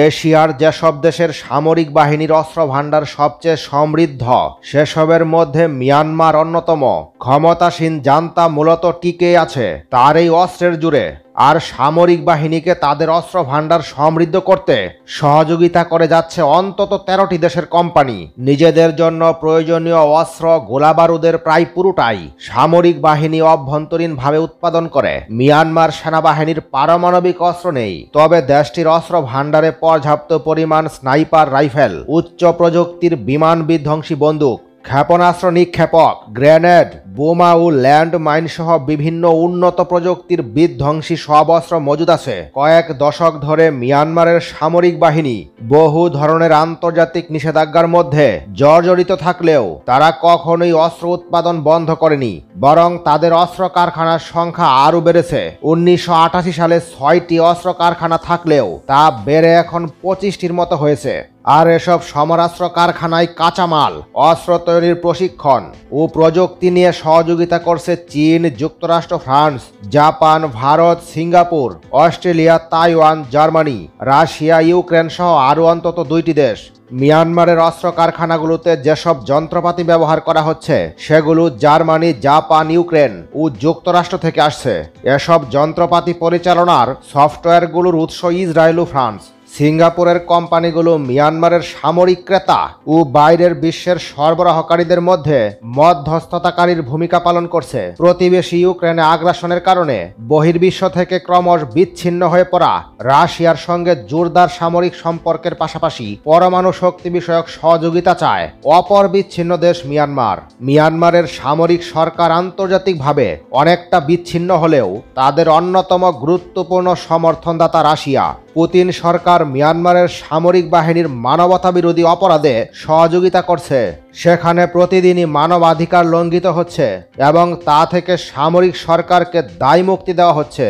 এশিয়ার যেসব দেশের সামরিক বাহিনীর অস্ত্র ভাণ্ডার সবচেয়ে সমৃদ্ধ সেসবের মধ্যে মিয়ানমার অন্যতম। ক্ষমতাসীন জান্তা মূলত টিকে আছে তার এই অস্ত্রের জুড়ে, আর সামরিক বাহিনীকে তাদের অস্ত্র ভাণ্ডার সমৃদ্ধ করতে সহযোগিতা করে যাচ্ছে অন্তত 13টি দেশের কোম্পানি। নিজেদের জন্য প্রয়োজনীয় অস্ত্র গোলাবারুদের প্রায় পুরোটাই সামরিক বাহিনী অভ্যন্তরীণভাবে উৎপাদন করে। মিয়ানমার সেনাবাহিনীর পারমাণবিক অস্ত্র নেই, তবে দেশটির অস্ত্র ভাণ্ডারে পর্যাপ্ত পরিমাণ স্নাইপার রাইফেল, উচ্চ প্রযুক্তির বিমান বিধ্বংসী বন্দুক, ক্ষেপণাস্ত্র নিক্ষেপক, গ্রেনেড, বোমা ও ল্যান্ড মাইন সহ বিভিন্ন উন্নত প্রযুক্তির বিধ্বংসী সব অস্ত্র মজুদ আছে। কয়েক দশক ধরে মিয়ানমারের সামরিক বাহিনী বহু ধরনের আন্তর্জাতিক নিষেধাজ্ঞার মধ্যে জর্জরিত থাকলেও তারা কখনোই অস্ত্র উৎপাদন বন্ধ করেনি, বরং তাদের অস্ত্র কারখানার সংখ্যা আরও বেড়েছে। 1988 সালে 6টি অস্ত্র কারখানা থাকলেও তা বেড়ে এখন 25টির মতো হয়েছে। আর এসব সমরাস্ত্র কারখানায় কাঁচামাল, অস্ত্র তৈরির প্রশিক্ষণ ও প্রযুক্তি নিয়ে সহযোগিতা করছে চীন, যুক্তরাষ্ট্র, France, Japan, Bharat, Singapore, Australia, Taiwan, Germany, Russia, Ukraine সহ আরও অন্তত 2টি দেশ। মিয়ানমারের অস্ত্র কারখানাগুলোতে যেসব যন্ত্রপাতি ব্যবহার করা হচ্ছে সেগুলো জার্মানি, জাপান, ইউক্রেন ও যুক্তরাষ্ট্র থেকে আসছে। এসব যন্ত্রপাতি পরিচালনার সফটওয়্যারগুলোর উৎস ইসরায়েল ও ফ্রান্স। সিঙ্গাপুরের কোম্পানিগুলো মিয়ানমারের সামরিক ক্রেতা ও বাইরের বিশ্বের সরবরাহকারীদের মধ্যে মধ্যস্থতাকারীর ভূমিকা পালন করছে। প্রতিবেশী ইউক্রেনে আগ্রাসনের কারণে বহির্বিশ্ব থেকে ক্রমশ বিচ্ছিন্ন হয়ে পড়া রাশিয়ার সঙ্গে জোরদার সামরিক সম্পর্কের পাশাপাশি পরমাণু শক্তি বিষয়ক সহযোগিতা চায় অপর বিচ্ছিন্ন দেশ মিয়ানমার। মিয়ানমারের সামরিক সরকার আন্তর্জাতিকভাবে অনেকটা বিচ্ছিন্ন হলেও তাদের অন্যতম গুরুত্বপূর্ণ সমর্থনদাতা রাশিয়া। পুতিন সরকার মিয়ানমারের সামরিক বাহিনীর মানবতাবিরোধী অপরাধে সহযোগিতা করছে, সেখানে প্রতিদিনই মানবাধিকার লঙ্ঘিত হচ্ছে এবং তা থেকে সামরিক সরকারকে দায় মুক্তি দেওয়া হচ্ছে।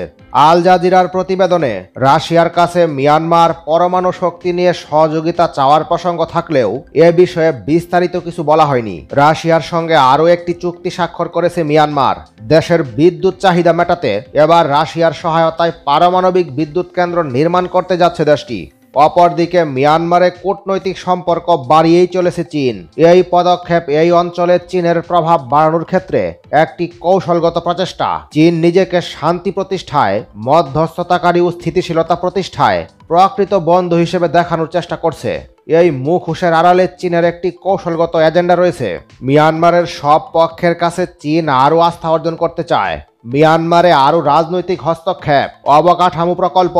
আল জাজিরার প্রতিবেদনে রাশিয়ার কাছে মিয়ানমার পরমাণু শক্তি নিয়ে সহযোগিতা চাওয়ার প্রসঙ্গ থাকলেও এ বিষয়ে বিস্তারিত কিছু বলা হয়নি। রাশিয়ার সঙ্গে আরও একটি চুক্তি স্বাক্ষর করেছে মিয়ানমার। দেশের বিদ্যুৎ চাহিদা মেটাতে এবার রাশিয়ার সহায়তায় পারমাণবিক বিদ্যুৎ কেন্দ্র নির্মাণ করতে যাচ্ছে দেশটি। অপরদিকে মিয়ানমারে কূটনৈতিক সম্পর্ক বাড়িয়েই চলেছে চীন। এই পদক্ষেপ এই অঞ্চলে চীনের প্রভাব বাড়ানোর ক্ষেত্রে একটি কৌশলগত প্রচেষ্টা। চীন নিজেকে শান্তি প্রতিষ্ঠায়, মধ্যস্থতাকারী ও স্থিতিশীলতা প্রতিষ্ঠায় প্রকৃত বন্ধু হিসেবে দেখানোর চেষ্টা করছে। এই মুখোশের আড়ালে চীনের একটি কৌশলগত এজেন্ডা রয়েছে। মিয়ানমারের সব পক্ষের কাছে চীন আরও আস্থা অর্জন করতে চায়। মিয়ানমারে আরও রাজনৈতিক হস্তক্ষেপ, অবকাঠামো প্রকল্প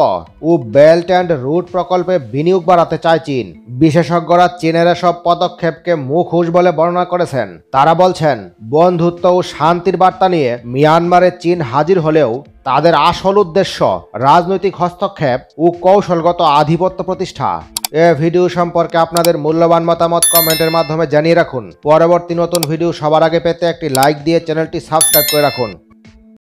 ও বেল্ট অ্যান্ড রুট প্রকল্পে বিনিয়োগ বাড়াতে চায় চীন। বিশেষজ্ঞরা চীনের এসব পদক্ষেপকে মুখোশ বলে বর্ণনা করেছেন। তারা বলছেন, বন্ধুত্ব ও শান্তির বার্তা নিয়ে মিয়ানমারে চীন হাজির হলেও তাদের আসল উদ্দেশ্য রাজনৈতিক হস্তক্ষেপ ও কৌশলগত আধিপত্য প্রতিষ্ঠা। এ ভিডিও সম্পর্কে আপনাদের মূল্যবান মতামত কমেন্টের মাধ্যমে জানিয়ে রাখুন। পরবর্তী নতুন ভিডিও সবার আগে পেতে একটি লাইক দিয়ে চ্যানেলটি সাবস্ক্রাইব করে রাখুন।